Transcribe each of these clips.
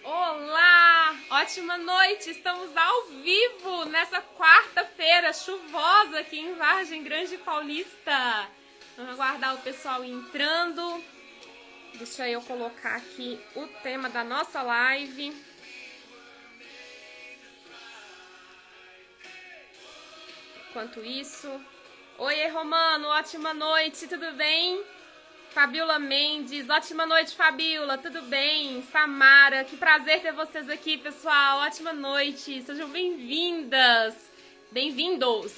Olá! Ótima noite! Estamos ao vivo nessa quarta-feira chuvosa aqui em Vargem Grande Paulista. Vamos aguardar o pessoal entrando. Deixa eu colocar aqui o tema da nossa live. Enquanto isso... Oi, Romano! Ótima noite! Tudo bem? Fabiola Mendes, ótima noite, Fabiola, tudo bem? Samara, que prazer ter vocês aqui, pessoal, ótima noite, sejam bem-vindas, bem-vindos,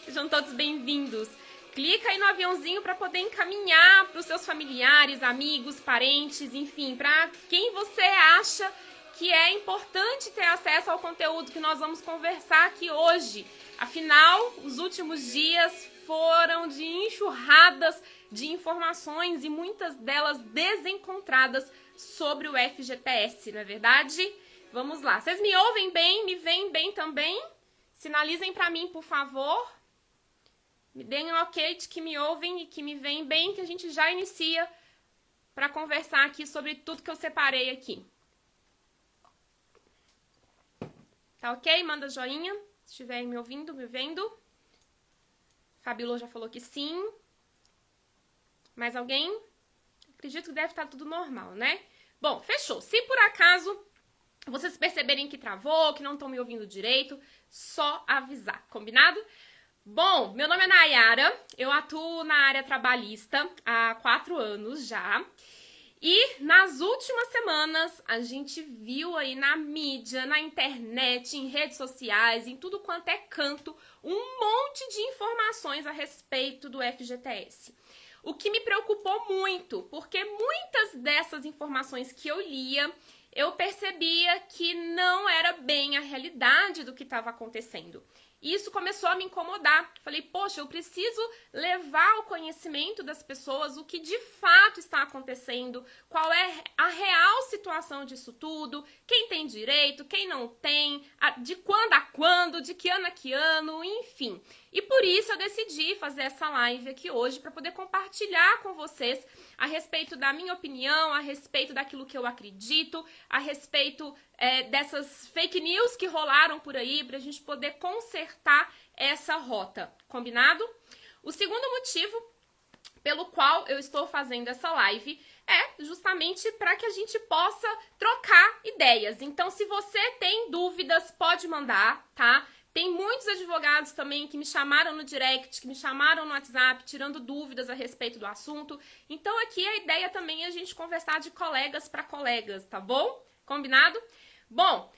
sejam todos bem-vindos. Clica aí no aviãozinho para poder encaminhar para os seus familiares, amigos, parentes, enfim, para quem você acha que é importante ter acesso ao conteúdo que nós vamos conversar aqui hoje. Afinal, os últimos dias foram de enxurradas de informações e muitas delas desencontradas sobre o FGTS, não é verdade? Vamos lá. Vocês me ouvem bem? Me veem bem também? Sinalizem para mim, por favor. Me deem um ok de que me ouvem e que me veem bem, que a gente já inicia para conversar aqui sobre tudo que eu separei aqui. Tá ok? Manda joinha, se estiverem me ouvindo, me vendo. Fabiola já falou que sim. Mais alguém? Acredito que deve estar tudo normal, né? Bom, fechou. Se por acaso vocês perceberem que travou, que não estão me ouvindo direito, só avisar, combinado? Bom, meu nome é Nayara, eu atuo na área trabalhista há 4 anos já. E nas últimas semanas a gente viu aí na mídia, na internet, em redes sociais, em tudo quanto é canto, um monte de informações a respeito do FGTS. O que me preocupou muito, porque muitas dessas informações que eu lia, eu percebia que não era bem a realidade do que estava acontecendo. E isso começou a me incomodar. Falei, poxa, eu preciso levar ao conhecimento das pessoas o que de fato está acontecendo, qual é a real situação disso tudo, quem tem direito, quem não tem, de quando a quando, de que ano a que ano, enfim. E por isso eu decidi fazer essa live aqui hoje para poder compartilhar com vocês a respeito da minha opinião, a respeito daquilo que eu acredito, a respeito dessas fake news que rolaram por aí, para a gente poder consertar essa rota, combinado? O segundo motivo pelo qual eu estou fazendo essa live é justamente para que a gente possa trocar ideias. Então, se você tem dúvidas, pode mandar, tá? Tem muitos advogados também que me chamaram no direct, que me chamaram no WhatsApp, tirando dúvidas a respeito do assunto. Então, aqui a ideia também é a gente conversar de colegas para colegas, tá bom? Combinado? Bom,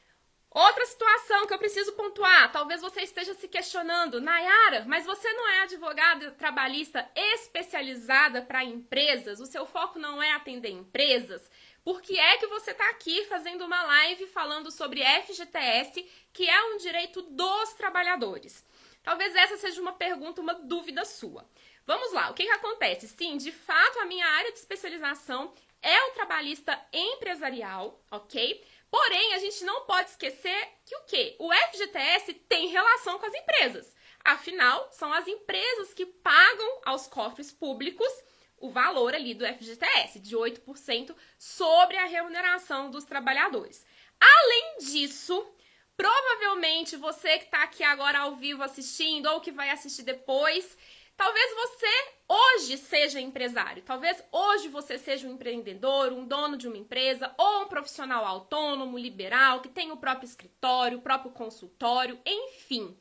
outra situação que eu preciso pontuar, talvez você esteja se questionando, Nayara, mas você não é advogada trabalhista especializada para empresas? O seu foco não é atender empresas? Por que é que você está aqui fazendo uma live falando sobre FGTS, que é um direito dos trabalhadores? Talvez essa seja uma pergunta, uma dúvida sua. Vamos lá, o que acontece? Sim, de fato, a minha área de especialização é o trabalhista empresarial, ok? Porém, a gente não pode esquecer que o quê? O FGTS tem relação com as empresas. Afinal, são as empresas que pagam aos cofres públicos o valor ali do FGTS, de 8% sobre a remuneração dos trabalhadores. Além disso, provavelmente você que está aqui agora ao vivo assistindo ou que vai assistir depois, talvez você hoje seja empresário, talvez hoje você seja um empreendedor, um dono de uma empresa ou um profissional autônomo, liberal, que tem o próprio escritório, o próprio consultório, enfim.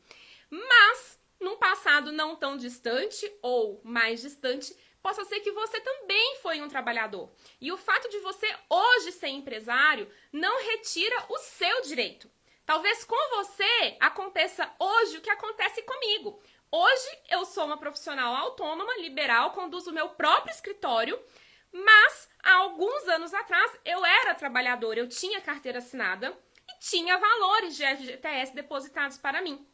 Mas, num passado não tão distante ou mais distante, possa ser que você também foi um trabalhador. E o fato de você hoje ser empresário não retira o seu direito. Talvez com você aconteça hoje o que acontece comigo. Hoje eu sou uma profissional autônoma, liberal, conduzo o meu próprio escritório, mas há alguns anos atrás eu era trabalhadora, eu tinha carteira assinada e tinha valores de FGTS depositados para mim.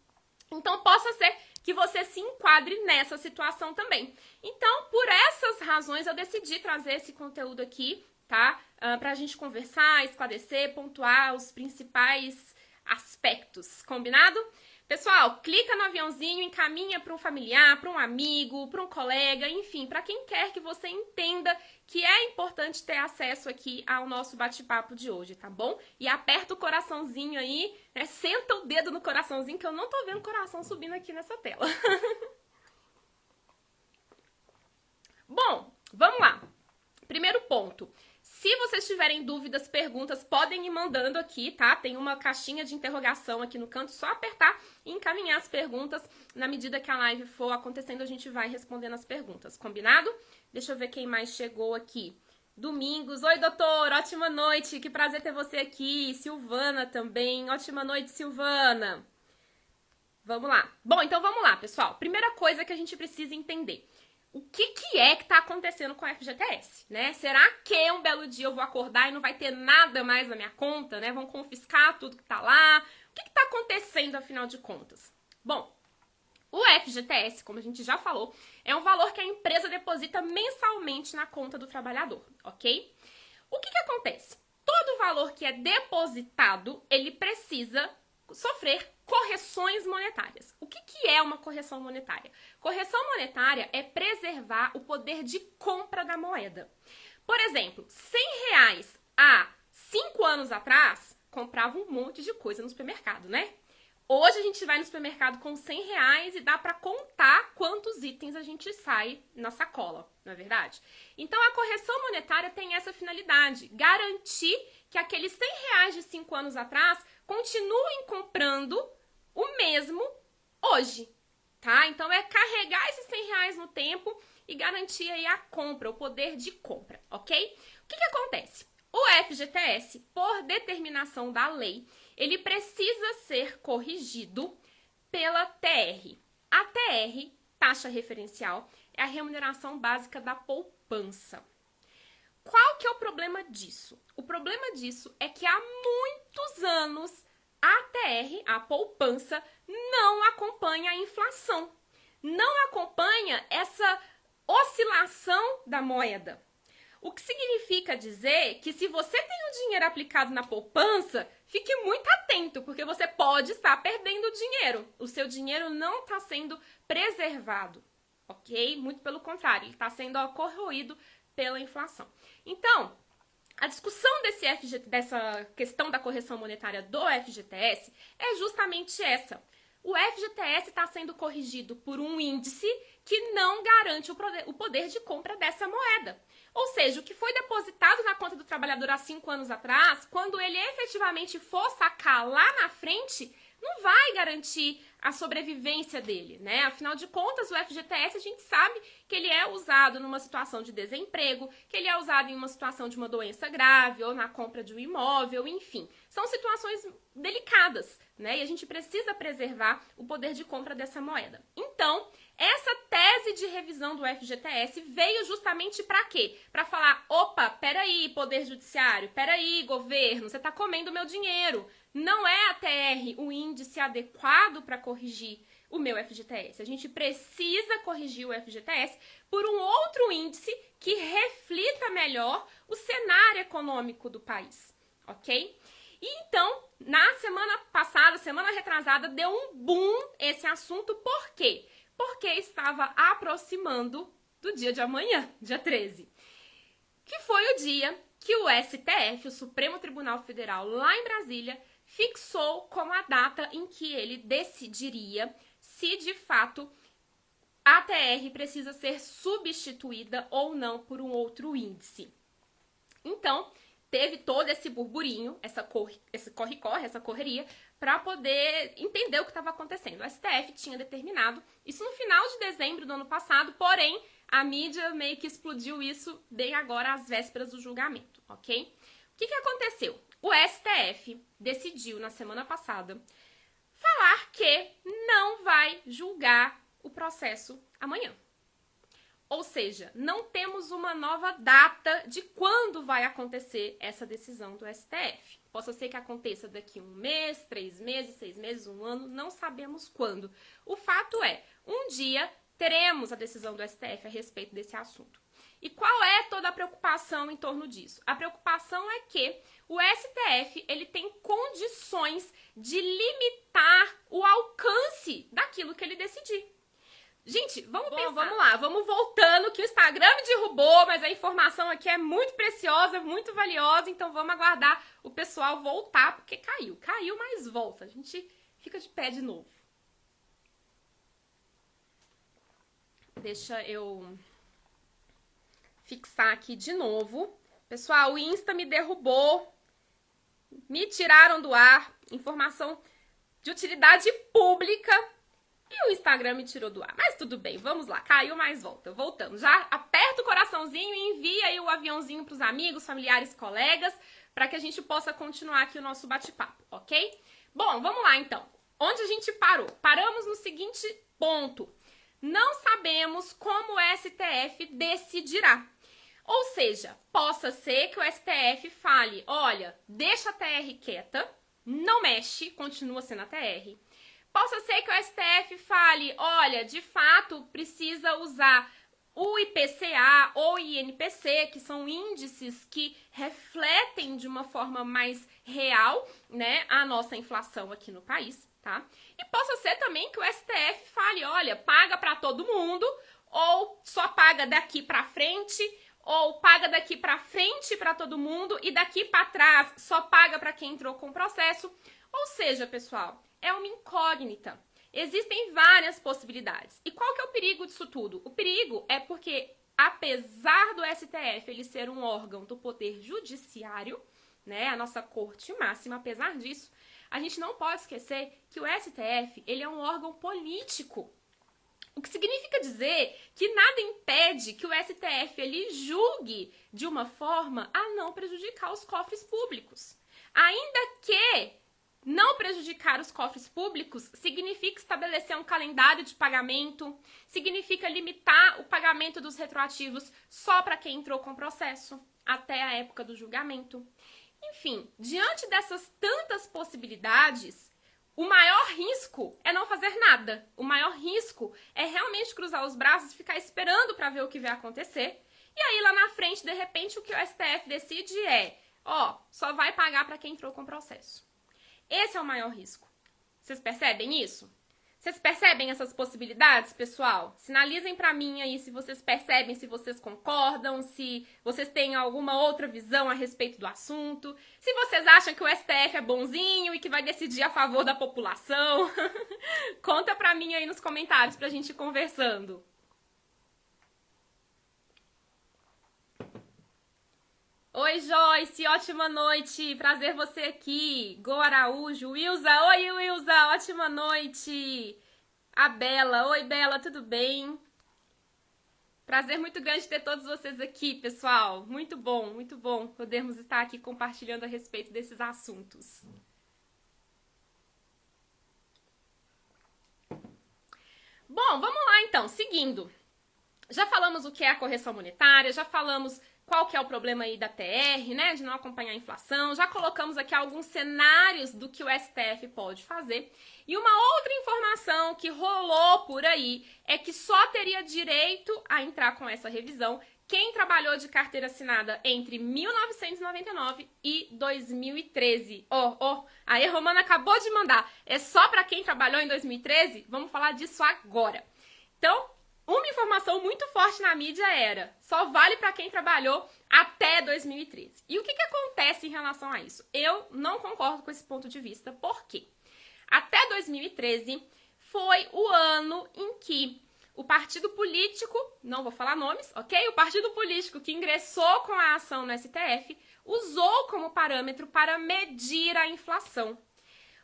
Então, possa ser que você se enquadre nessa situação também. Então, por essas razões, eu decidi trazer esse conteúdo aqui, tá? Pra gente conversar, esclarecer, pontuar os principais aspectos, combinado? Pessoal, clica no aviãozinho, encaminha para um familiar, para um amigo, para um colega, enfim, para quem quer que você entenda que é importante ter acesso aqui ao nosso bate-papo de hoje, tá bom? E aperta o coraçãozinho aí, né? Senta o dedo no coraçãozinho, que eu não tô vendo o coração subindo aqui nessa tela. Bom, vamos lá. Primeiro ponto. Se vocês tiverem dúvidas, perguntas, podem ir mandando aqui, tá? Tem uma caixinha de interrogação aqui no canto, só apertar e encaminhar as perguntas. Na medida que a live for acontecendo, a gente vai respondendo as perguntas, combinado? Deixa eu ver quem mais chegou aqui. Domingos, oi doutor, ótima noite, que prazer ter você aqui. Silvana também, ótima noite, Silvana. Vamos lá. Bom, então vamos lá, pessoal. Primeira coisa que a gente precisa entender. O que é que tá acontecendo com a FGTS, né? Será que um belo dia eu vou acordar e não vai ter nada mais na minha conta, né? Vão confiscar tudo que tá lá? O que tá acontecendo, afinal de contas? Bom, o FGTS, como a gente já falou, é um valor que a empresa deposita mensalmente na conta do trabalhador, ok? O que acontece? Todo valor que é depositado, ele precisa sofrer correções monetárias. O que é uma correção monetária? Correção monetária é preservar o poder de compra da moeda. Por exemplo, R$100 há 5 anos atrás comprava um monte de coisa no supermercado, né? Hoje a gente vai no supermercado com R$100 e dá para contar quantos itens a gente sai na sacola, não é verdade? Então a correção monetária tem essa finalidade, garantir que aqueles R$100 de 5 anos atrás continuem comprando o mesmo hoje, tá? Então é carregar esses R$100 no tempo e garantir aí a compra, o poder de compra, ok? O que acontece? O FGTS, por determinação da lei, ele precisa ser corrigido pela TR. A TR, taxa referencial, é a remuneração básica da poupança. Qual que é o problema disso? O problema disso é que há muitos anos a TR, a poupança, não acompanha a inflação. Não acompanha essa oscilação da moeda. O que significa dizer que se você tem o dinheiro aplicado na poupança, fique muito atento, porque você pode estar perdendo dinheiro. O seu dinheiro não está sendo preservado, ok? Muito pelo contrário, ele está sendo corroído pela inflação. Então, a discussão dessa questão da correção monetária do FGTS é justamente essa. O FGTS está sendo corrigido por um índice que não garante o poder de compra dessa moeda. Ou seja, o que foi depositado na conta do trabalhador há 5 anos atrás, quando ele efetivamente for sacar lá na frente, não vai garantir a sobrevivência dele, né? Afinal de contas, o FGTS a gente sabe que ele é usado numa situação de desemprego, que ele é usado em uma situação de uma doença grave ou na compra de um imóvel, enfim. São situações delicadas, né? E a gente precisa preservar o poder de compra dessa moeda. Então, essa tese de revisão do FGTS veio justamente para quê? Para falar, opa, peraí, Poder Judiciário, peraí, governo, você está comendo meu dinheiro. Não é a TR o índice adequado para corrigir o meu FGTS. A gente precisa corrigir o FGTS por um outro índice que reflita melhor o cenário econômico do país, ok? E então, na semana passada, semana retrasada, deu um boom esse assunto. Por quê? Porque estava aproximando do dia de amanhã, dia 13, que foi o dia que o STF, o Supremo Tribunal Federal, lá em Brasília, fixou como a data em que ele decidiria se, de fato, a TR precisa ser substituída ou não por um outro índice. Então, teve todo esse burburinho, esse corre-corre, essa correria, para poder entender o que estava acontecendo. O STF tinha determinado isso no final de dezembro do ano passado, porém, a mídia meio que explodiu isso bem agora, às vésperas do julgamento, ok? O que aconteceu? O STF decidiu, na semana passada, falar que não vai julgar o processo amanhã. Ou seja, não temos uma nova data de quando vai acontecer essa decisão do STF. Possa ser que aconteça daqui 1 mês, 3 meses, 6 meses, 1 ano, não sabemos quando. O fato é, um dia teremos a decisão do STF a respeito desse assunto. E qual é toda a preocupação em torno disso? A preocupação é que o STF ele tem condições de limitar o alcance daquilo que ele decidir. Gente, vamos pensar. Vamos lá, vamos voltando que o Instagram me derrubou, mas a informação aqui é muito preciosa, muito valiosa, então vamos aguardar o pessoal voltar, porque caiu. Caiu, mas volta. A gente fica de pé de novo. Deixa eu fixar aqui de novo. Pessoal, o Insta me derrubou, me tiraram do ar, informação de utilidade pública. E o Instagram me tirou do ar. Mas tudo bem, vamos lá. Caiu, mas volta. Voltamos. Já aperta o coraçãozinho e envia aí o aviãozinho pros amigos, familiares, colegas, para que a gente possa continuar aqui o nosso bate-papo, ok? Bom, vamos lá então. Onde a gente parou? Paramos no seguinte ponto. Não sabemos como o STF decidirá. Ou seja, possa ser que o STF fale, olha, deixa a TR quieta, não mexe, continua sendo a TR. Possa ser que o STF fale, olha, de fato precisa usar o IPCA ou INPC, que são índices que refletem de uma forma mais real, né, a nossa inflação aqui no país, tá? E possa ser também que o STF fale, olha, paga para todo mundo, ou só paga daqui para frente, ou paga daqui para frente para todo mundo e daqui para trás só paga para quem entrou com o processo. Ou seja, pessoal, é uma incógnita. Existem várias possibilidades. E qual que é o perigo disso tudo? O perigo é porque, apesar do STF ele ser um órgão do poder judiciário, né, a nossa corte máxima, apesar disso, a gente não pode esquecer que o STF ele é um órgão político. O que significa dizer que nada impede que o STF ele julgue de uma forma a não prejudicar os cofres públicos. Ainda que não prejudicar os cofres públicos significa estabelecer um calendário de pagamento, significa limitar o pagamento dos retroativos só para quem entrou com o processo, até a época do julgamento. Enfim, diante dessas tantas possibilidades, o maior risco é não fazer nada. O maior risco é realmente cruzar os braços e ficar esperando para ver o que vai acontecer. E aí lá na frente, de repente, o que o STF decide é, só vai pagar para quem entrou com o processo. Esse é o maior risco. Vocês percebem isso? Vocês percebem essas possibilidades, pessoal? Sinalizem pra mim aí se vocês percebem, se vocês concordam, se vocês têm alguma outra visão a respeito do assunto. Se vocês acham que o STF é bonzinho e que vai decidir a favor da população. Conta pra mim aí nos comentários pra gente ir conversando. Oi, Joyce, ótima noite, prazer você aqui. Go Araújo, Wilza, oi Wilza, ótima noite. A Bela, oi Bela, tudo bem? Prazer muito grande ter todos vocês aqui, pessoal. Muito bom podermos estar aqui compartilhando a respeito desses assuntos. Bom, vamos lá então, seguindo. Já falamos o que é a correção monetária, já falamos qual que é o problema aí da TR, né, de não acompanhar a inflação. Já colocamos aqui alguns cenários do que o STF pode fazer. E uma outra informação que rolou por aí é que só teria direito a entrar com essa revisão quem trabalhou de carteira assinada entre 1999 e 2013. Aí a Romana acabou de mandar. É só para quem trabalhou em 2013? Vamos falar disso agora. Então, uma informação muito forte na mídia era, só vale para quem trabalhou até 2013. E o que acontece em relação a isso? Eu não concordo com esse ponto de vista. Por quê? Até 2013 foi o ano em que o partido político, não vou falar nomes, ok? O partido político que ingressou com a ação no STF usou como parâmetro para medir a inflação.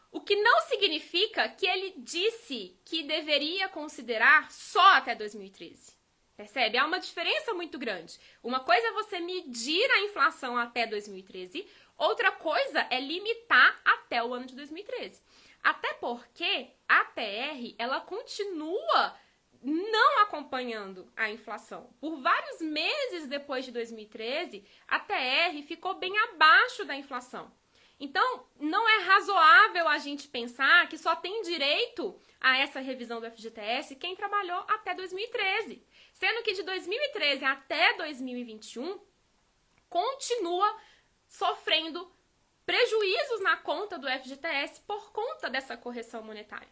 O que não significa que ele disse que deveria considerar só até 2013. Percebe? Há uma diferença muito grande. Uma coisa é você medir a inflação até 2013, outra coisa é limitar até o ano de 2013. Até porque a TR, ela continua não acompanhando a inflação. Por vários meses depois de 2013, a TR ficou bem abaixo da inflação. Então, não é razoável a gente pensar que só tem direito a essa revisão do FGTS quem trabalhou até 2013. Sendo que de 2013 até 2021, continua sofrendo prejuízos na conta do FGTS por conta dessa correção monetária.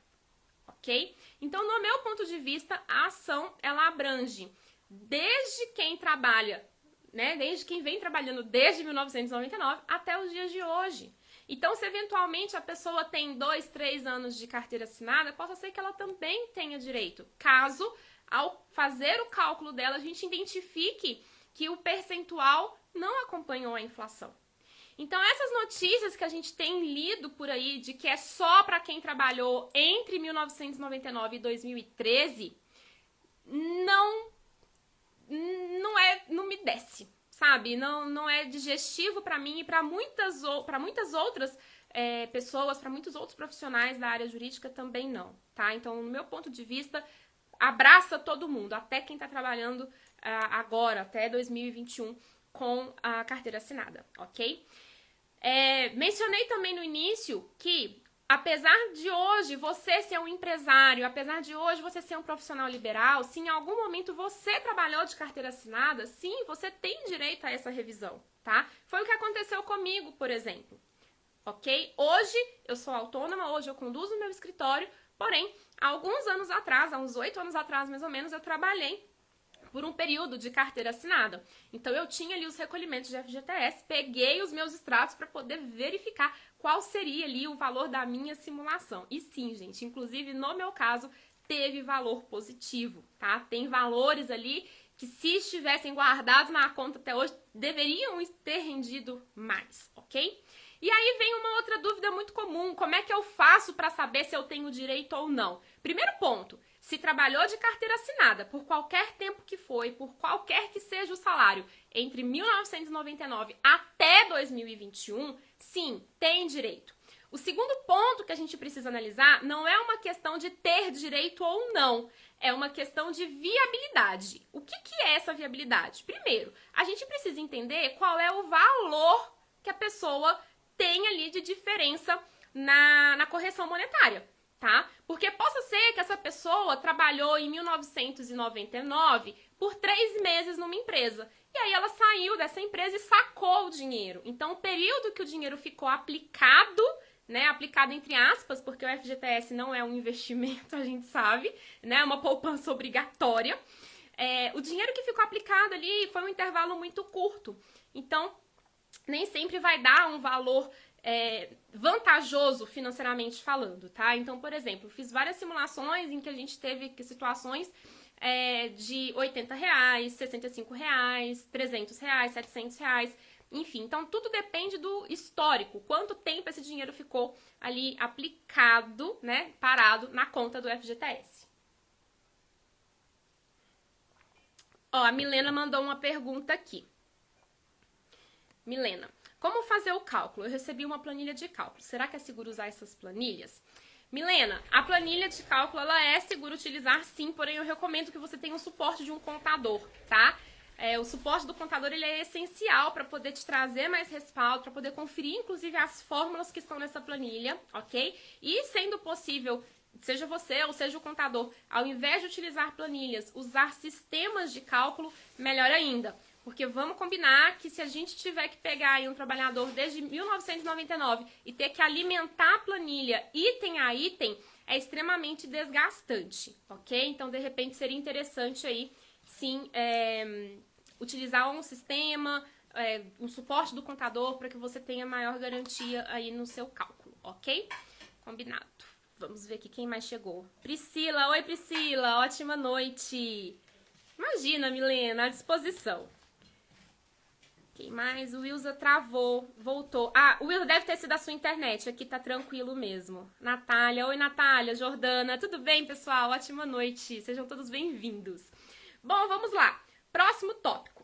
Ok? Então, no meu ponto de vista, a ação, ela abrange desde quem trabalha, né, desde quem vem trabalhando desde 1999 até os dias de hoje. Então, se eventualmente a pessoa tem 2, 3 anos de carteira assinada, possa ser que ela também tenha direito, caso, ao fazer o cálculo dela, a gente identifique que o percentual não acompanhou a inflação. Então, essas notícias que a gente tem lido por aí, de que é só para quem trabalhou entre 1999 e 2013, não me desce, sabe? Não é digestivo para mim e para muitas outras pessoas, para muitos outros profissionais da área jurídica também não, tá? Então, no meu ponto de vista, abraça todo mundo, até quem está trabalhando agora, até 2021, com a carteira assinada, ok? Mencionei também no início que, apesar de hoje você ser um empresário, apesar de hoje você ser um profissional liberal, se em algum momento você trabalhou de carteira assinada, sim, você tem direito a essa revisão, tá? Foi o que aconteceu comigo, por exemplo, ok? Hoje eu sou autônoma, hoje eu conduzo o meu escritório, porém, há alguns anos atrás, há uns 8 anos atrás mais ou menos, eu trabalhei por um período de carteira assinada. Então, eu tinha ali os recolhimentos de FGTS, peguei os meus extratos para poder verificar qual seria ali o valor da minha simulação. E sim, gente, inclusive no meu caso, teve valor positivo, tá? Tem valores ali que, se estivessem guardados na conta até hoje, deveriam ter rendido mais, ok? E aí vem uma outra dúvida muito comum: como é que eu faço para saber se eu tenho direito ou não? Primeiro ponto: se trabalhou de carteira assinada, por qualquer tempo que foi, por qualquer que seja o salário, entre 1999 até 2021, sim, tem direito. O segundo ponto que a gente precisa analisar não é uma questão de ter direito ou não, é uma questão de viabilidade. O que é essa viabilidade? Primeiro, a gente precisa entender qual é o valor que a pessoa tem ali de diferença na correção monetária, tá? Porque possa ser que essa pessoa trabalhou em 1999 por 3 meses numa empresa. E aí ela saiu dessa empresa e sacou o dinheiro. Então, o período que o dinheiro ficou aplicado, né, aplicado entre aspas, porque o FGTS não é um investimento, a gente sabe, né, é uma poupança obrigatória. O dinheiro que ficou aplicado ali foi um intervalo muito curto. Então, nem sempre vai dar um valor vantajoso financeiramente falando, tá? Então, por exemplo, fiz várias simulações em que a gente teve situações de R$80, R$65, R$300, R$700, enfim. Então, tudo depende do histórico, quanto tempo esse dinheiro ficou ali aplicado, né, parado na conta do FGTS. Ó, a Milena mandou uma pergunta aqui. Milena: como fazer o cálculo? Eu recebi uma planilha de cálculo. Será que é seguro usar essas planilhas? Milena, a planilha de cálculo, ela é seguro utilizar sim, porém eu recomendo que você tenha o suporte de um contador, tá? O suporte do contador, ele é essencial para poder te trazer mais respaldo, para poder conferir, inclusive, as fórmulas que estão nessa planilha, ok? E, sendo possível, seja você ou seja o contador, ao invés de utilizar planilhas, usar sistemas de cálculo, melhor ainda. Porque vamos combinar que, se a gente tiver que pegar aí um trabalhador desde 1999 e ter que alimentar a planilha item a item, é extremamente desgastante, ok? Então, de repente, seria interessante aí, sim, utilizar um sistema, um suporte do contador, para que você tenha maior garantia aí no seu cálculo, ok? Combinado. Vamos ver aqui quem mais chegou. Priscila, oi Priscila, ótima noite. Imagina, Milena, à disposição. Quem mais? O Wilza travou, voltou. Ah, o Wilza deve ter sido a sua internet, aqui tá tranquilo mesmo. Natália, oi Natália, Jordana, tudo bem, pessoal? Ótima noite, sejam todos bem-vindos. Bom, vamos lá. Próximo tópico.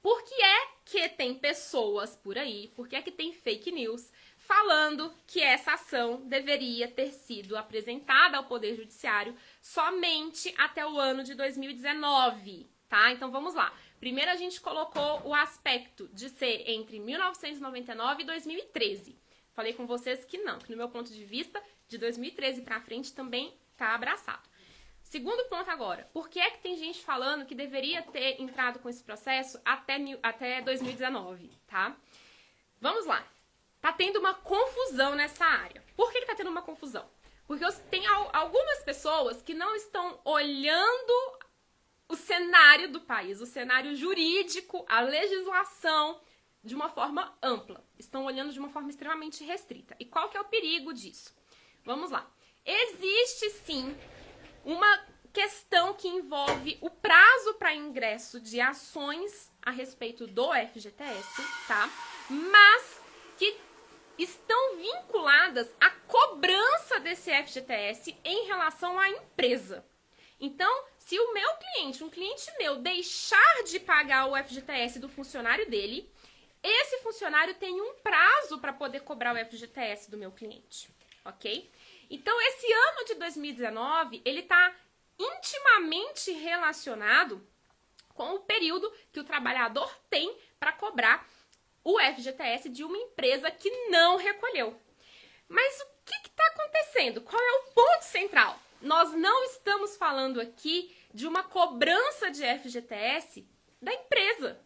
Por que é que tem pessoas por aí, por que é que tem fake news falando que essa ação deveria ter sido apresentada ao Poder Judiciário somente até o ano de 2019, tá? Então vamos lá. Primeiro a gente colocou o aspecto de ser entre 1999 e 2013. Falei com vocês que não, que no meu ponto de vista, de 2013 para frente também tá abraçado. Segundo ponto agora, por que é que tem gente falando que deveria ter entrado com esse processo até 2019, tá? Vamos lá. Tá tendo uma confusão nessa área. Por que tá tendo uma confusão? Porque tem algumas pessoas que não estão olhando o cenário do país, o cenário jurídico, a legislação, de uma forma ampla. Estão olhando de uma forma extremamente restrita. E qual que é o perigo disso? Vamos lá. Existe, sim, uma questão que envolve o prazo para ingresso de ações a respeito do FGTS, tá? Mas que estão vinculadas à cobrança desse FGTS em relação à empresa. Então, se o meu cliente, um cliente meu, deixar de pagar o FGTS do funcionário dele, esse funcionário tem um prazo para poder cobrar o FGTS do meu cliente, ok? Então, esse ano de 2019, ele está intimamente relacionado com o período que o trabalhador tem para cobrar o FGTS de uma empresa que não recolheu. Mas o que está acontecendo? Qual é o ponto central? Nós não estamos falando aqui de uma cobrança de FGTS da empresa.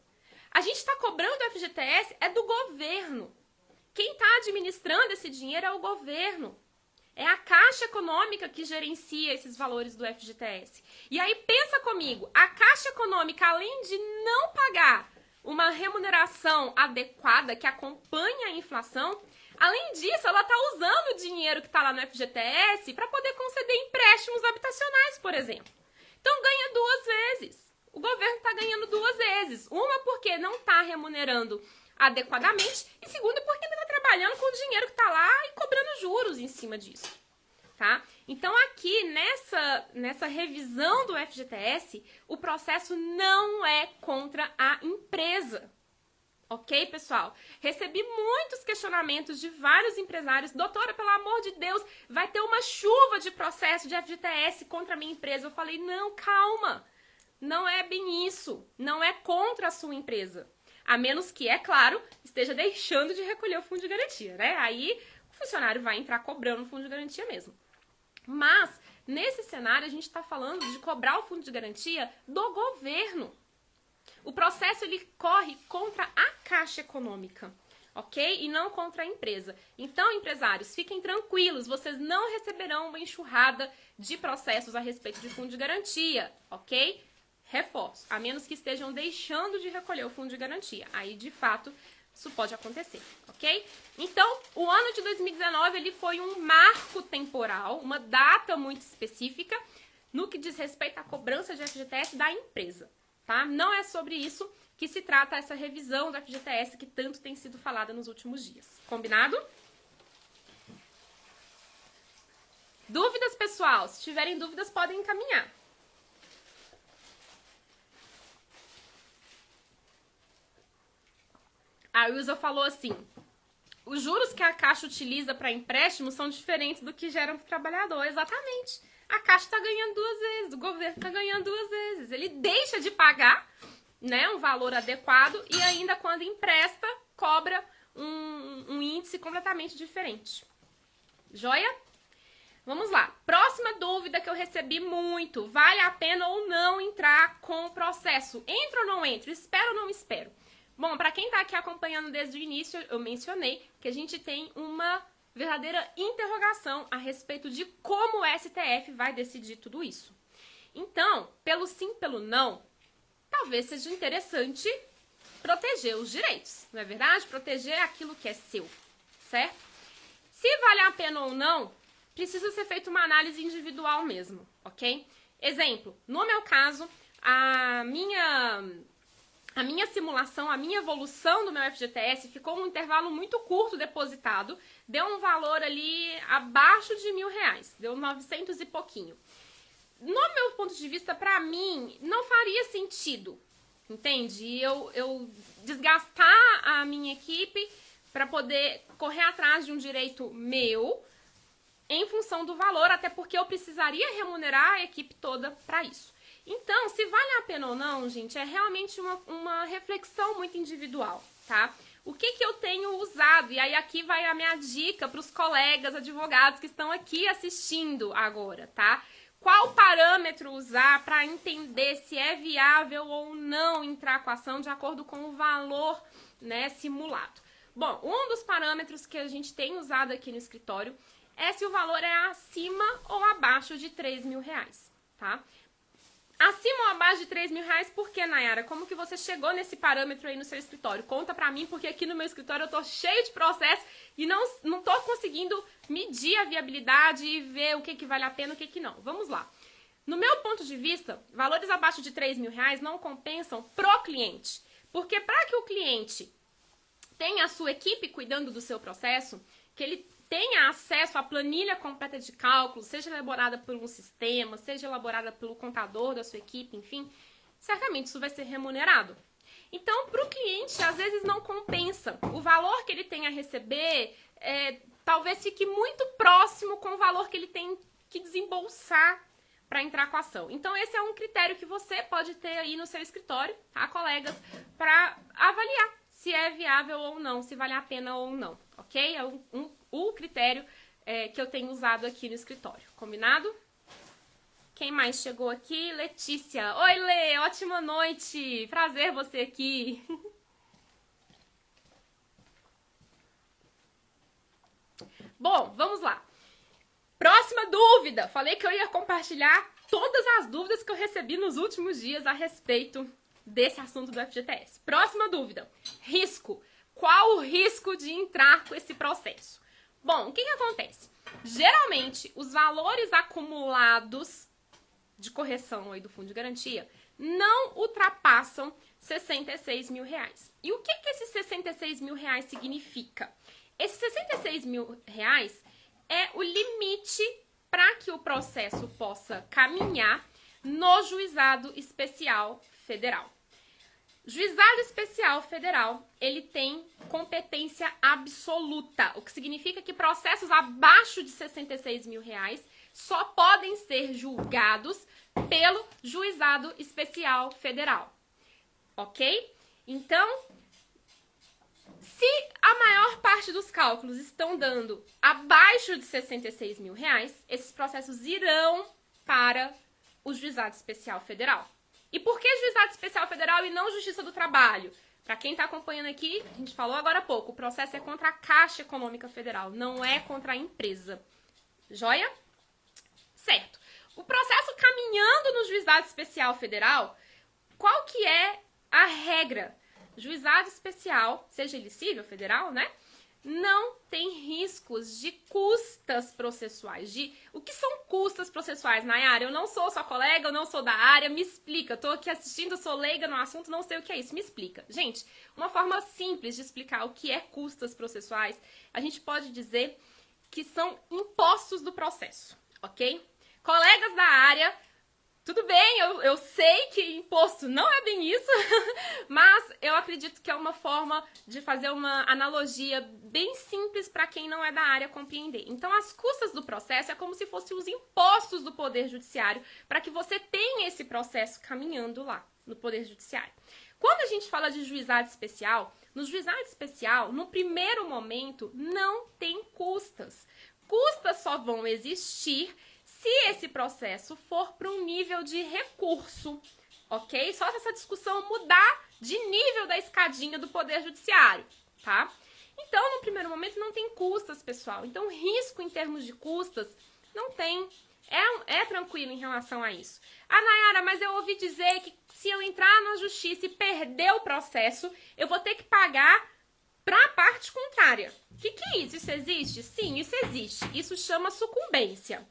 A gente está cobrando o FGTS é do governo. Quem está administrando esse dinheiro é o governo. É a Caixa Econômica que gerencia esses valores do FGTS. E aí pensa comigo, a Caixa Econômica, além de não pagar uma remuneração adequada que acompanha a inflação, além disso, ela está usando o dinheiro que está lá no FGTS para poder conceder empréstimos habitacionais, por exemplo. Então ganha duas vezes. O governo está ganhando duas vezes. Uma porque não está remunerando adequadamente e segunda porque ainda está trabalhando com o dinheiro que está lá e cobrando juros em cima disso, tá? Então aqui nessa revisão do FGTS, o processo não é contra a empresa, ok, pessoal? Recebi muitos questionamentos de vários empresários. Doutora, pelo amor de Deus, vai ter uma chuva de processo de FGTS contra a minha empresa. Eu falei, não, calma, não é bem isso, não é contra a sua empresa. A menos que, é claro, esteja deixando de recolher o fundo de garantia, né? Aí o funcionário vai entrar cobrando o fundo de garantia mesmo. Mas, nesse cenário, a gente está falando de cobrar o fundo de garantia do governo. O processo, ele corre contra a Caixa Econômica, ok? E não contra a empresa. Então, empresários, fiquem tranquilos, vocês não receberão uma enxurrada de processos a respeito de fundo de garantia, ok? Reforço, a menos que estejam deixando de recolher o fundo de garantia. Aí, de fato, isso pode acontecer, ok? Então, o ano de 2019 ele foi um marco temporal, uma data muito específica no que diz respeito à cobrança de FGTS da empresa, tá? Não é sobre isso que se trata essa revisão do FGTS que tanto tem sido falada nos últimos dias. Combinado? Dúvidas, pessoal? Se tiverem dúvidas, podem encaminhar. A Ilza falou assim, os juros que a Caixa utiliza para empréstimos são diferentes do que geram para o trabalhador. Exatamente. A Caixa está ganhando duas vezes, o governo está ganhando duas vezes. Ele deixa de pagar, né, um valor adequado e ainda quando empresta, cobra um índice completamente diferente. Joia? Vamos lá. Próxima dúvida que eu recebi muito. Vale a pena ou não entrar com o processo? Entro ou não entro? Espero ou não espero? Bom, para quem está aqui acompanhando desde o início, eu mencionei que a gente tem uma verdadeira interrogação a respeito de como o STF vai decidir tudo isso. Então, pelo sim, pelo não, talvez seja interessante proteger os direitos, não é verdade? Proteger aquilo que é seu, certo? Se vale a pena ou não, precisa ser feita uma análise individual mesmo, ok? Exemplo, no meu caso, a minha simulação, a minha evolução do meu FGTS ficou um intervalo muito curto depositado, deu um valor ali abaixo de R$1.000, deu 900 e pouquinho. No meu ponto de vista, para mim, não faria sentido, entende? Eu desgastar a minha equipe para poder correr atrás de um direito meu em função do valor, até porque eu precisaria remunerar a equipe toda para isso. Então, se vale a pena ou não, gente, é realmente uma reflexão muito individual, tá? O que eu tenho usado? E aí aqui vai a minha dica para os colegas advogados que estão aqui assistindo agora, tá? Qual parâmetro usar para entender se é viável ou não entrar com a ação de acordo com o valor, né, simulado? Bom, um dos parâmetros que a gente tem usado aqui no escritório é se o valor é acima ou abaixo de R$3.000, tá? Acima ou abaixo de R$3.000, por que, Nayara? Como que você chegou nesse parâmetro aí no seu escritório? Conta pra mim, porque aqui no meu escritório eu tô cheio de processo e não tô conseguindo medir a viabilidade e ver o que vale a pena e o que não. Vamos lá. No meu ponto de vista, valores abaixo de R$3.000 não compensam pro cliente. Porque para que o cliente tenha a sua equipe cuidando do seu processo, que ele tenha acesso à planilha completa de cálculo, seja elaborada por um sistema, seja elaborada pelo contador da sua equipe, enfim, certamente isso vai ser remunerado. Então, para o cliente, às vezes não compensa. O valor que ele tem a receber talvez fique muito próximo com o valor que ele tem que desembolsar para entrar com a ação. Então, esse é um critério que você pode ter aí no seu escritório, tá, colegas, para avaliar se é viável ou não, se vale a pena ou não, ok? É o critério que eu tenho usado aqui no escritório, combinado? Quem mais chegou aqui? Letícia. Oi, Lê, ótima noite, prazer você aqui. Bom, vamos lá. Próxima dúvida. Falei que eu ia compartilhar todas as dúvidas que eu recebi nos últimos dias a respeito desse assunto do FGTS. Próxima dúvida. Risco. Qual o risco de entrar com esse processo? Bom, o que acontece? Geralmente, os valores acumulados de correção aí do fundo de garantia não ultrapassam R$66.000. E o que esses R$66.000 significa? Esses R$66.000 é o limite para que o processo possa caminhar no Juizado Especial Federal. Juizado Especial Federal, ele tem competência absoluta, o que significa que processos abaixo de R$66.000 só podem ser julgados pelo Juizado Especial Federal, ok? Então, se a maior parte dos cálculos estão dando abaixo de R$66.000, esses processos irão para o Juizado Especial Federal. E por que Juizado Especial Federal e não Justiça do Trabalho? Para quem está acompanhando aqui, a gente falou agora há pouco, o processo é contra a Caixa Econômica Federal, não é contra a empresa. Joia? Certo. O processo caminhando no Juizado Especial Federal, qual que é a regra? Juizado Especial, seja ele civil, federal, né? Não tem riscos de custas processuais. O que são custas processuais, Nayara? Eu não sou sua colega, eu não sou da área, me explica. Eu tô aqui assistindo, sou leiga no assunto, não sei o que é isso, me explica. Gente, uma forma simples de explicar o que é custas processuais, a gente pode dizer que são impostos do processo, ok? Colegas da área, tudo bem, eu sei que imposto não é bem isso, mas eu acredito que é uma forma de fazer uma analogia bem simples para quem não é da área compreender. Então, as custas do processo é como se fossem os impostos do Poder Judiciário para que você tenha esse processo caminhando lá no Poder Judiciário. Quando a gente fala de juizado especial, no juizado especial, no primeiro momento, não tem custas. Custas só vão existir se esse processo for para um nível de recurso, ok? Só se essa discussão mudar de nível da escadinha do Poder Judiciário, tá? Então, no primeiro momento, não tem custas, pessoal. Então, risco em termos de custas não tem. É tranquilo em relação a isso. Ah, Nayara, mas eu ouvi dizer que se eu entrar na justiça e perder o processo, eu vou ter que pagar para a parte contrária. O que é isso? Isso existe? Sim, isso existe. Isso chama sucumbência.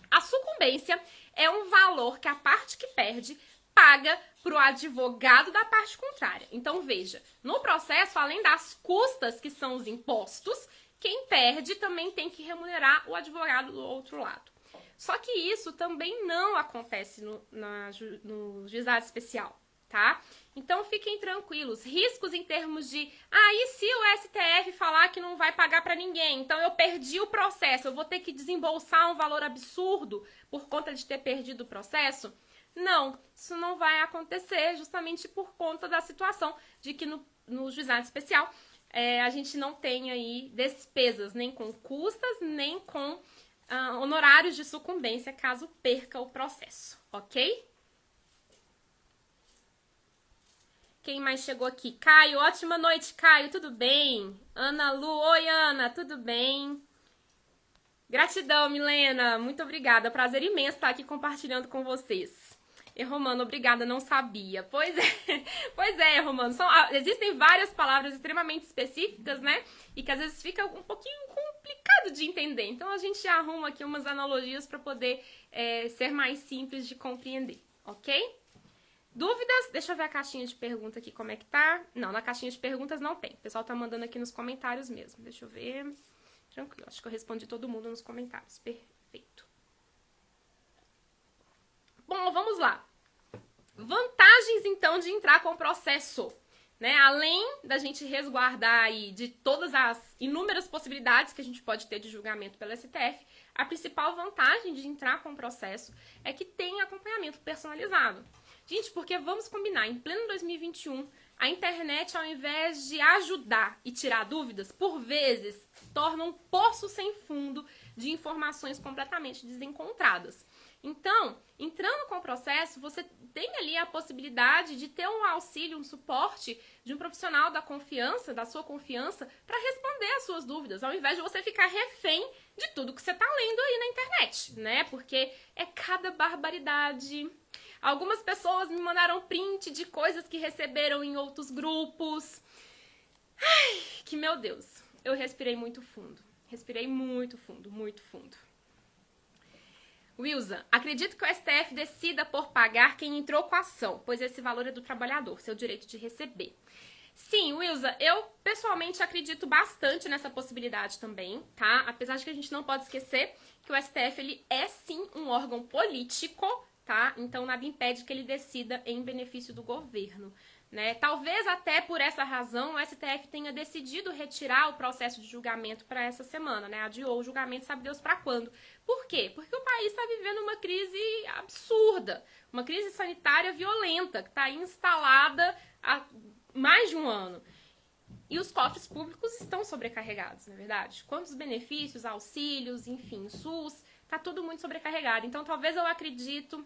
A sucumbência é um valor que a parte que perde paga para o advogado da parte contrária. Então, veja, no processo, além das custas, que são os impostos, quem perde também tem que remunerar o advogado do outro lado. Só que isso também não acontece no juizado especial, tá? Então, fiquem tranquilos. Riscos em termos de, e se o STF falar que não vai pagar para ninguém? Então, eu perdi o processo, eu vou ter que desembolsar um valor absurdo por conta de ter perdido o processo? Não, isso não vai acontecer justamente por conta da situação de que no juizado especial a gente não tem aí despesas, nem com custas, nem com honorários de sucumbência, caso perca o processo, ok? Quem mais chegou aqui? Caio, ótima noite, Caio, tudo bem? Ana Lu, oi Ana, tudo bem? Gratidão, Milena, muito obrigada, prazer imenso estar aqui compartilhando com vocês. Romano, obrigada, não sabia. Pois é, Romano, existem várias palavras extremamente específicas, né? E que às vezes fica um pouquinho complicado de entender. Então a gente arruma aqui umas analogias para poder ser mais simples de compreender, ok? Dúvidas? Deixa eu ver a caixinha de pergunta aqui, como é que tá. Não, na caixinha de perguntas não tem. O pessoal tá mandando aqui nos comentários mesmo. Deixa eu ver. Tranquilo, acho que eu respondi todo mundo nos comentários. Perfeito. Bom, vamos lá. Vantagens, então, de entrar com o processo, né? Além da gente resguardar aí de todas as inúmeras possibilidades que a gente pode ter de julgamento pelo STF, a principal vantagem de entrar com o processo é que tem acompanhamento personalizado. Gente, porque vamos combinar, em pleno 2021, a internet, ao invés de ajudar e tirar dúvidas, por vezes, torna um poço sem fundo de informações completamente desencontradas. Então, entrando com o processo, você tem ali a possibilidade de ter um auxílio, um suporte de um profissional da confiança, da sua confiança, para responder às suas dúvidas, ao invés de você ficar refém de tudo que você está lendo aí na internet, né? Porque é cada barbaridade. Algumas pessoas me mandaram print de coisas que receberam em outros grupos. Ai, que meu Deus. Eu respirei muito fundo. Respirei muito fundo, muito fundo. Wilson, acredito que o STF decida por pagar quem entrou com a ação, pois esse valor é do trabalhador, seu direito de receber. Sim, Wilson, eu pessoalmente acredito bastante nessa possibilidade também, tá? Apesar de que a gente não pode esquecer que o STF ele é sim um órgão político, tá? Então nada impede que ele decida em benefício do governo, né? Talvez até por essa razão o STF tenha decidido retirar o processo de julgamento para essa semana, né? Adiou o julgamento, sabe Deus para quando. Por quê? Porque o país está vivendo uma crise absurda, uma crise sanitária violenta, que está instalada há mais de um ano. E os cofres públicos estão sobrecarregados, não é verdade? Quantos benefícios, auxílios, enfim, SUS, tá tudo muito sobrecarregado. Então, talvez eu acredito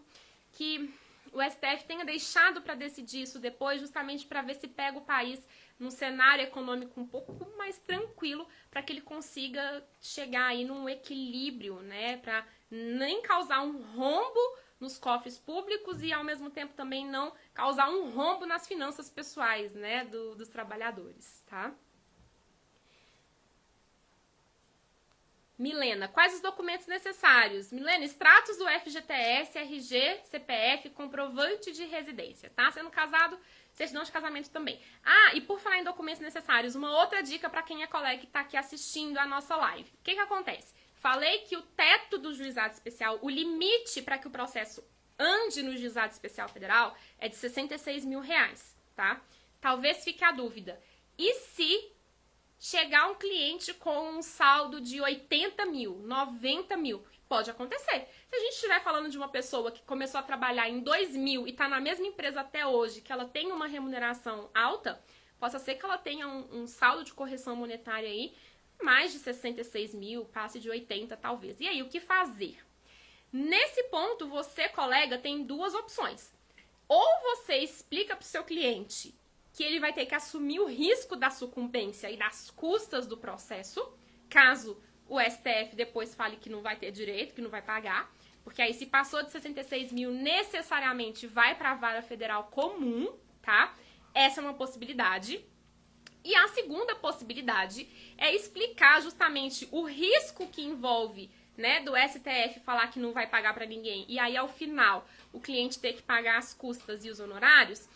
que o STF tenha deixado para decidir isso depois, justamente para ver se pega o país num cenário econômico um pouco mais tranquilo, para que ele consiga chegar aí num equilíbrio, né? Para nem causar um rombo nos cofres públicos e, ao mesmo tempo, também não causar um rombo nas finanças pessoais, né? Dos trabalhadores, tá? Milena, quais os documentos necessários? Milena, extratos do FGTS, RG, CPF, comprovante de residência, tá? Sendo casado, certidão de casamento também. Ah, e por falar em documentos necessários, uma outra dica para quem é colega que tá aqui assistindo a nossa live. O que acontece? Falei que o teto do juizado especial, o limite para que o processo ande no juizado especial federal é de R$66 mil, tá? Talvez fique a dúvida. E se chegar um cliente com um saldo de 80 mil, 90 mil, pode acontecer. Se a gente estiver falando de uma pessoa que começou a trabalhar em 2000 e está na mesma empresa até hoje, que ela tem uma remuneração alta, possa ser que ela tenha um saldo de correção monetária aí, mais de 66 mil, passe de 80 talvez. E aí, o que fazer? Nesse ponto, você, colega, tem duas opções. Ou você explica para o seu cliente que ele vai ter que assumir o risco da sucumbência e das custas do processo, caso o STF depois fale que não vai ter direito, que não vai pagar, porque aí se passou de 66 mil, necessariamente vai para a vara federal comum, tá? Essa é uma possibilidade. E a segunda possibilidade é explicar justamente o risco que envolve, né, do STF falar que não vai pagar para ninguém, e aí ao final o cliente ter que pagar as custas e os honorários,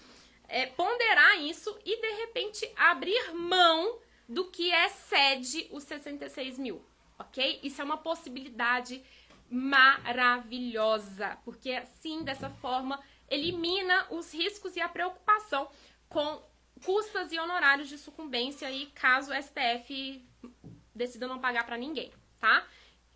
ponderar isso e, de repente, abrir mão do que excede os 66 mil, ok? Isso é uma possibilidade maravilhosa, porque, assim, dessa forma, elimina os riscos e a preocupação com custas e honorários de sucumbência e caso o STF decida não pagar para ninguém, tá?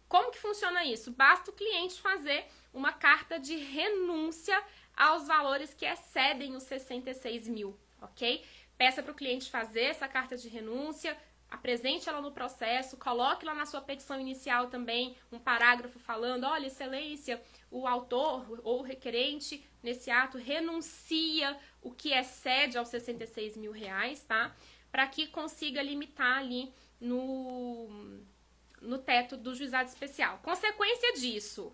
Como que funciona isso? Basta o cliente fazer uma carta de renúncia aos valores que excedem os 66 mil, ok? Peça para o cliente fazer essa carta de renúncia, apresente ela no processo, coloque lá na sua petição inicial também um parágrafo falando, olha, excelência, o autor ou o requerente nesse ato renuncia o que excede aos 66 mil reais, tá? Para que consiga limitar ali no teto do juizado especial. Consequência disso,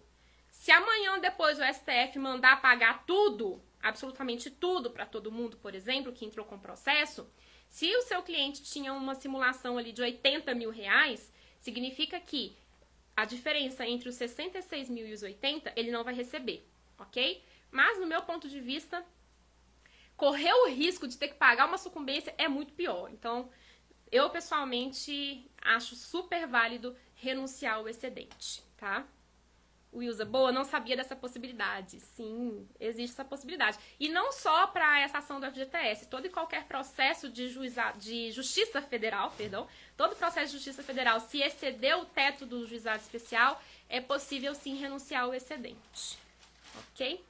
se amanhã depois o STF mandar pagar tudo, absolutamente tudo para todo mundo, por exemplo, que entrou com processo, se o seu cliente tinha uma simulação ali de 80 mil reais, significa que a diferença entre os 66 mil e os 80, ele não vai receber, ok? Mas, no meu ponto de vista, correr o risco de ter que pagar uma sucumbência é muito pior. Então, eu pessoalmente acho super válido renunciar ao excedente, tá? Wilza, boa, não sabia dessa possibilidade. Sim, existe essa possibilidade. E não só para essa ação do FGTS, todo e qualquer processo de justiça federal, todo processo de justiça federal, se exceder o teto do juizado especial, é possível sim renunciar ao excedente. Ok?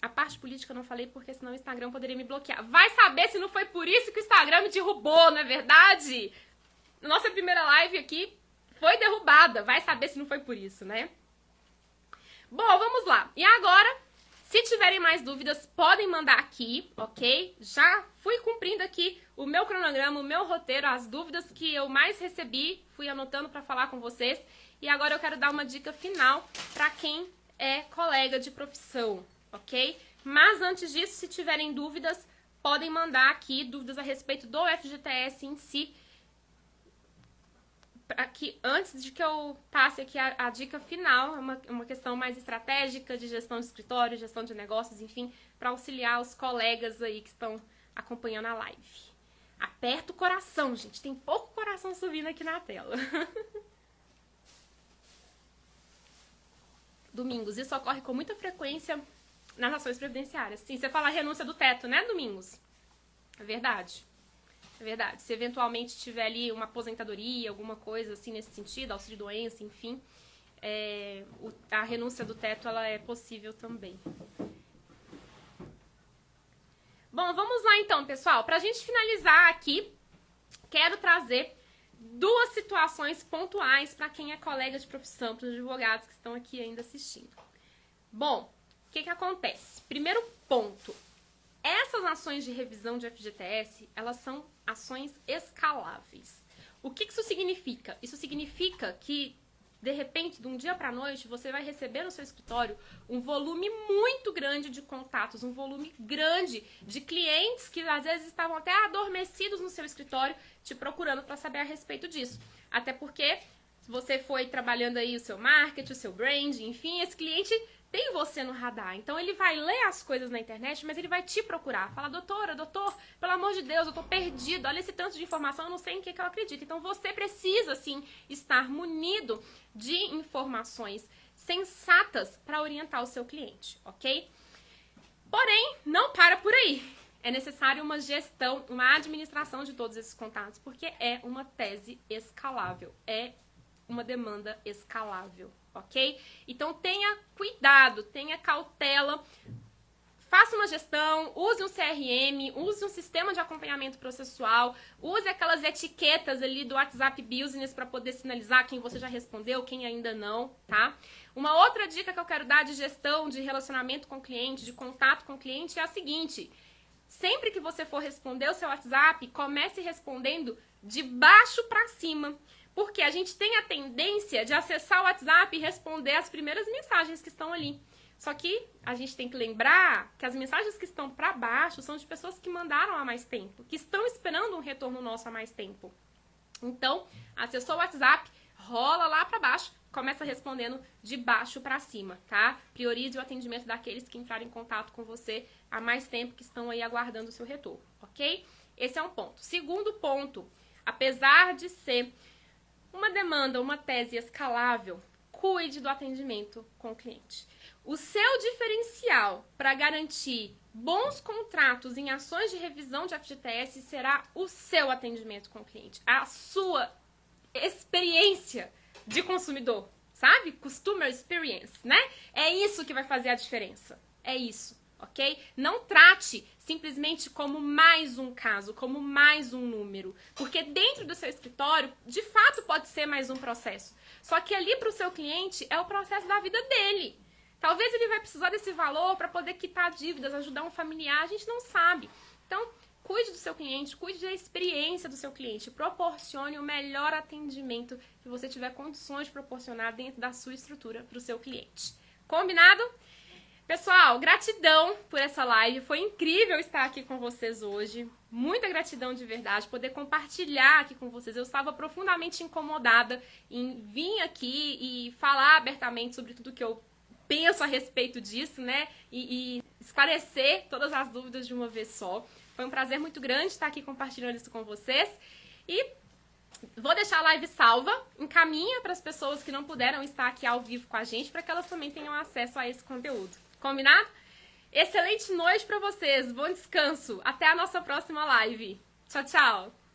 A parte política eu não falei porque senão o Instagram poderia me bloquear. Vai saber se não foi por isso que o Instagram me derrubou, não é verdade? Nossa primeira live aqui foi derrubada. Vai saber se não foi por isso, né? Bom, vamos lá. E agora, se tiverem mais dúvidas, podem mandar aqui, ok? Já fui cumprindo aqui o meu cronograma, o meu roteiro, as dúvidas que eu mais recebi, fui anotando para falar com vocês. E agora eu quero dar uma dica final para quem é colega de profissão, ok? Mas antes disso, se tiverem dúvidas, podem mandar aqui dúvidas a respeito do FGTS em si. Aqui, antes de que eu passe aqui a dica final, uma questão mais estratégica de gestão de escritório, gestão de negócios, enfim, para auxiliar os colegas aí que estão acompanhando a live. Aperta o coração, gente, tem pouco coração subindo aqui na tela. Domingos, isso ocorre com muita frequência nas ações previdenciárias. Sim, você fala renúncia do teto, né, Domingos? É verdade. É verdade. Se eventualmente tiver ali uma aposentadoria, alguma coisa assim nesse sentido, auxílio-doença, enfim, a renúncia do teto ela é possível também. Bom, vamos lá então, pessoal. Para a gente finalizar aqui, quero trazer duas situações pontuais para quem é colega de profissão, para os advogados que estão aqui ainda assistindo. Bom, o que acontece? Primeiro ponto. Essas ações de revisão de FGTS, elas são ações escaláveis. O que isso significa? Isso significa que, de repente, de um dia para a noite, você vai receber no seu escritório um volume muito grande de contatos, um volume grande de clientes que às vezes estavam até adormecidos no seu escritório, te procurando para saber a respeito disso. Até porque, se você foi trabalhando aí o seu marketing, o seu branding, enfim, esse cliente tem você no radar. Então, ele vai ler as coisas na internet, mas ele vai te procurar. Fala, doutora, doutor, pelo amor de Deus, eu tô perdido. Olha esse tanto de informação, eu não sei em que eu acredito. Então, você precisa, sim, estar munido de informações sensatas para orientar o seu cliente, ok? Porém, não para por aí. É necessário uma gestão, uma administração de todos esses contatos, porque é uma tese escalável. É uma demanda escalável, ok? Então tenha cuidado, tenha cautela, faça uma gestão, use um CRM, use um sistema de acompanhamento processual, use aquelas etiquetas ali do WhatsApp Business para poder sinalizar quem você já respondeu, quem ainda não, tá? Uma outra dica que eu quero dar de gestão, de relacionamento com o cliente, de contato com o cliente é a seguinte: sempre que você for responder o seu WhatsApp, comece respondendo de baixo para cima. Porque a gente tem a tendência de acessar o WhatsApp e responder as primeiras mensagens que estão ali. Só que a gente tem que lembrar que as mensagens que estão para baixo são de pessoas que mandaram há mais tempo, que estão esperando um retorno nosso há mais tempo. Então, acessou o WhatsApp, rola lá para baixo, começa respondendo de baixo para cima, tá? Priorize o atendimento daqueles que entraram em contato com você há mais tempo, que estão aí aguardando o seu retorno, ok? Esse é um ponto. Segundo ponto, apesar de ser uma demanda, uma tese escalável, cuide do atendimento com o cliente. O seu diferencial para garantir bons contratos em ações de revisão de FGTS será o seu atendimento com o cliente, a sua experiência de consumidor, sabe? Customer experience, né? É isso que vai fazer a diferença. É isso, ok? Não trate simplesmente como mais um caso, como mais um número. Porque dentro do seu escritório, de fato, pode ser mais um processo. Só que ali para o seu cliente é o processo da vida dele. Talvez ele vai precisar desse valor para poder quitar dívidas, ajudar um familiar, a gente não sabe. Então, cuide do seu cliente, cuide da experiência do seu cliente, proporcione o melhor atendimento que você tiver condições de proporcionar dentro da sua estrutura para o seu cliente. Combinado? Pessoal, gratidão por essa live, foi incrível estar aqui com vocês hoje, muita gratidão de verdade, poder compartilhar aqui com vocês. Eu estava profundamente incomodada em vir aqui e falar abertamente sobre tudo que eu penso a respeito disso, né, e esclarecer todas as dúvidas de uma vez só. Foi um prazer muito grande estar aqui compartilhando isso com vocês e vou deixar a live salva, encaminha para as pessoas que não puderam estar aqui ao vivo com a gente, para que elas também tenham acesso a esse conteúdo. Combinado? Excelente noite para vocês, bom descanso, até a nossa próxima live. Tchau, tchau!